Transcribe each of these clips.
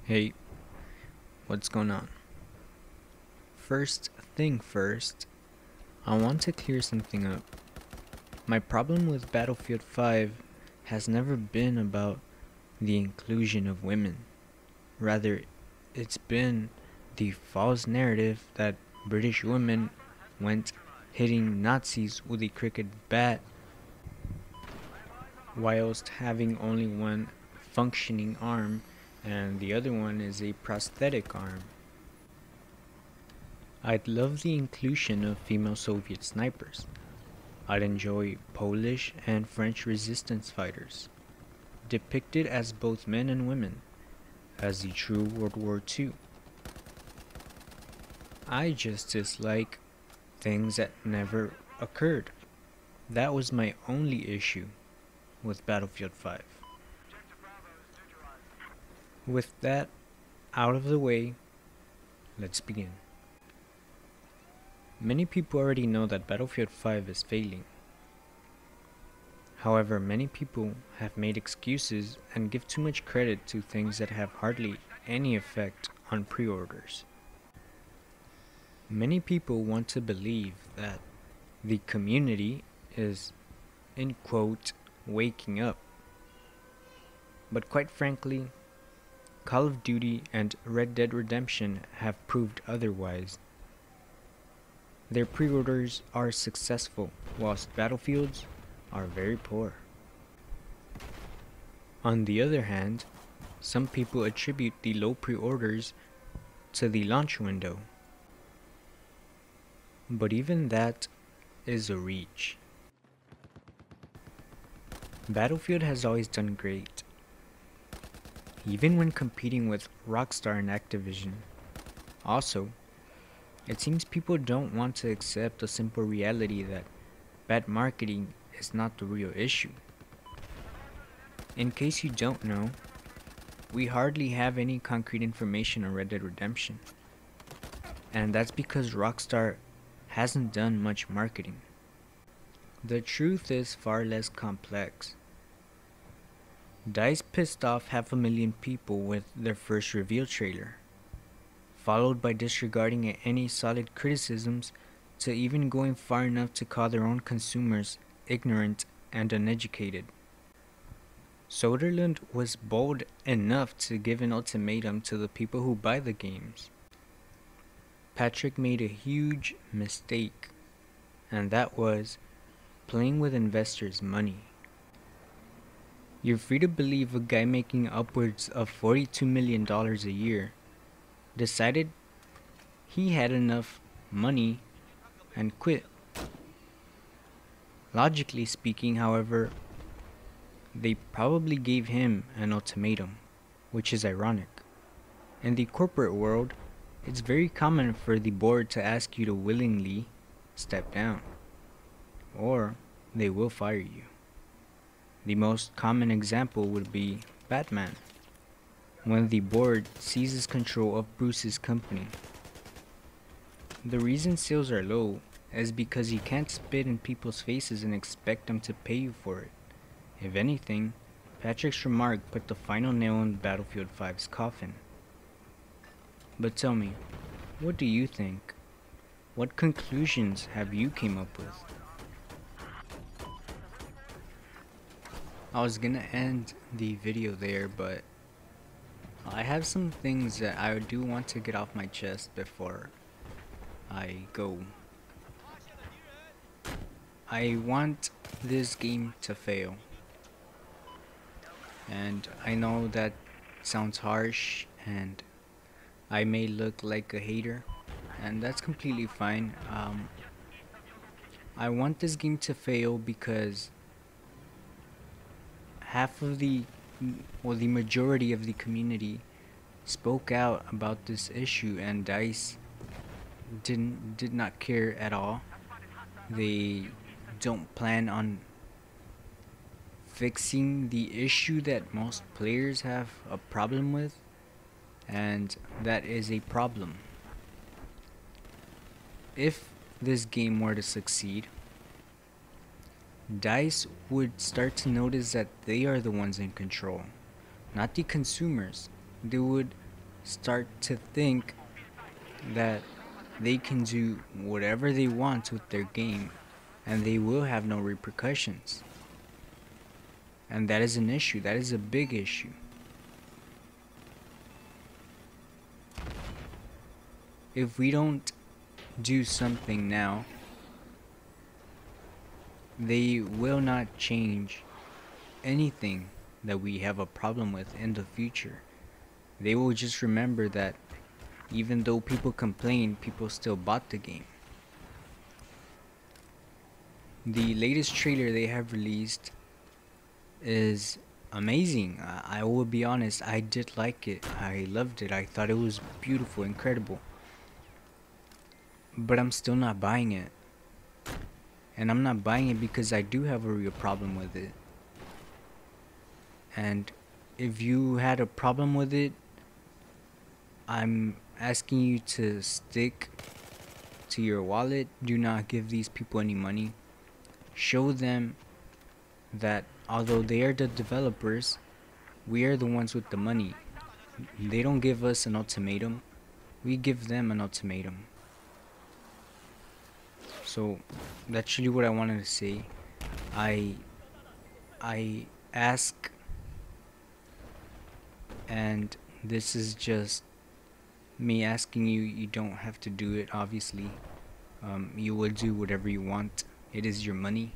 Hey, what's going on? First thing first, I want to clear something up. My problem with Battlefield 5 has never been about the inclusion of women. Rather, it's been the false narrative that British women went hitting Nazis with a cricket bat whilst having only one functioning arm and the other one is a prosthetic arm. I'd love the inclusion of female Soviet snipers. I'd enjoy Polish and French resistance fighters, depicted as both men and women, as the true World War II. I just dislike things that never occurred. That was my only issue with Battlefield 5. With that out of the way, let's begin. Many people already know that Battlefield 5 is failing. However, many people have made excuses and give too much credit to things that have hardly any effect on pre-orders. Many people want to believe that the community is, in quote, waking up. But quite frankly, Call of Duty and Red Dead Redemption have proved otherwise. Their pre-orders are successful, whilst Battlefield's are very poor. On the other hand, some people attribute the low pre-orders to the launch window. But even that is a reach. Battlefield has always done great, even when competing with Rockstar and Activision. Also, it seems people don't want to accept the simple reality that bad marketing is not the real issue. In case you don't know, we hardly have any concrete information on Red Dead Redemption. And that's because Rockstar hasn't done much marketing. The truth is far less complex. DICE pissed off 500,000 people with their first reveal trailer, followed by disregarding any solid criticisms to even going far enough to call their own consumers ignorant and uneducated. Soderlund was bold enough to give an ultimatum to the people who buy the games. Patrick made a huge mistake, and that was playing with investors' money. You're free to believe a guy making upwards of $42 million a year decided he had enough money and quit. Logically speaking, however, they probably gave him an ultimatum, which is ironic. In the corporate world, it's very common for the board to ask you to willingly step down, or they will fire you. The most common example would be Batman, when the board seizes control of Bruce's company. The reason sales are low is because you can't spit in people's faces and expect them to pay you for it. If anything, Patrick's remark put the final nail in Battlefield 5's coffin. But tell me, what do you think? What conclusions have you came up with? I was gonna end the video there, but I have some things that I do want to get off my chest before I go. I want this game to fail. And I know that sounds harsh and I may look like a hater, and that's completely fine. I want this game to fail because the majority of the community spoke out about this issue, and DICE did not care at all. They don't plan on fixing the issue that most players have a problem with, and that is a problem. If this game were to succeed, DICE would start to notice that they are the ones in control, not the consumers. They would start to think that they can do whatever they want with their game and they will have no repercussions. And that is an issue. That is a big issue. If we don't do something now, they will not change anything that we have a problem with in the future. They will just remember that even though people complain, people still bought the game. The latest trailer they have released is amazing. I will be honest, I did like it. I loved it. I thought it was beautiful, incredible. But I'm still not buying it. And I'm not buying it because I do have a real problem with it. And if you had a problem with it, I'm asking you to stick to your wallet. Do not give these people any money. Show them that although they are the developers, we are the ones with the money. They don't give us an ultimatum. We give them an ultimatum. So that's really what I wanted to say. I ask, and this is just me asking you. You don't have to do it, obviously. You will do whatever you want. It is your money.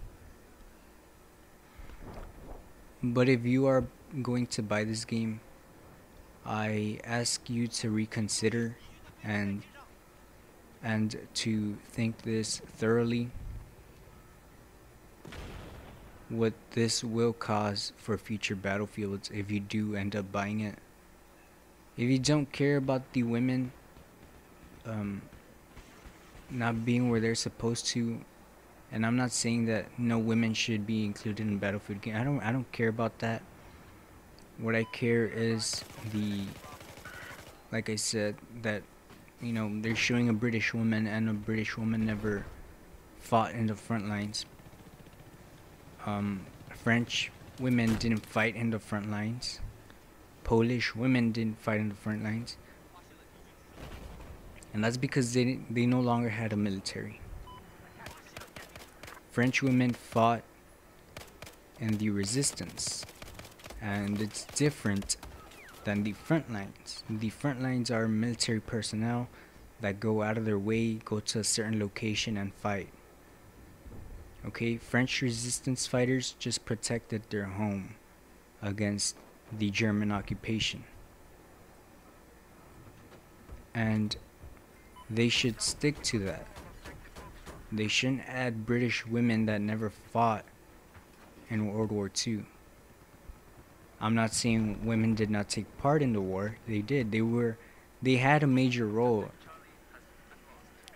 But if you are going to buy this game, I ask you to reconsider and to think this thoroughly, what this will cause for future battlefields if you do end up buying it. If you don't care about the women not being where they're supposed to, and I'm not saying that no women should be included in Battlefield game. I don't care about that. What I care is like I said, that they're showing a British woman, and a British woman never fought in the front lines. French women didn't fight in the front lines. Polish women didn't fight in the front lines. And that's because they no longer had a military. French women fought in the resistance, and it's different than the front lines. The front lines are military personnel that go out of their way, go to a certain location and fight. Okay, French resistance fighters just protected their home against the German occupation. And they should stick to that. They shouldn't add British women that never fought in World War II. I'm not saying women did not take part in the war. They did. They had a major role.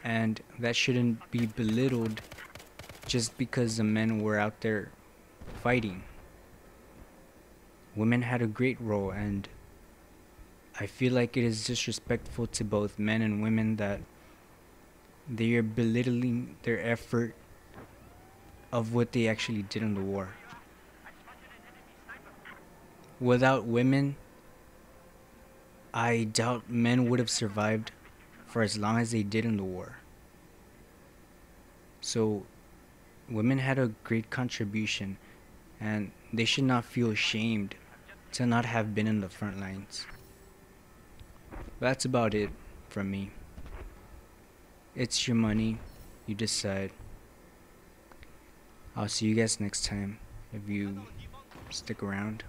And that shouldn't be belittled just because the men were out there fighting. Women had a great role, and I feel like it is disrespectful to both men and women that they are belittling their effort of what they actually did in the war. Without women, I doubt men would have survived for as long as they did in the war. So women had a great contribution, and they should not feel ashamed to not have been in the front lines. That's about it from me. It's your money. You decide. I'll see you guys next time if you stick around.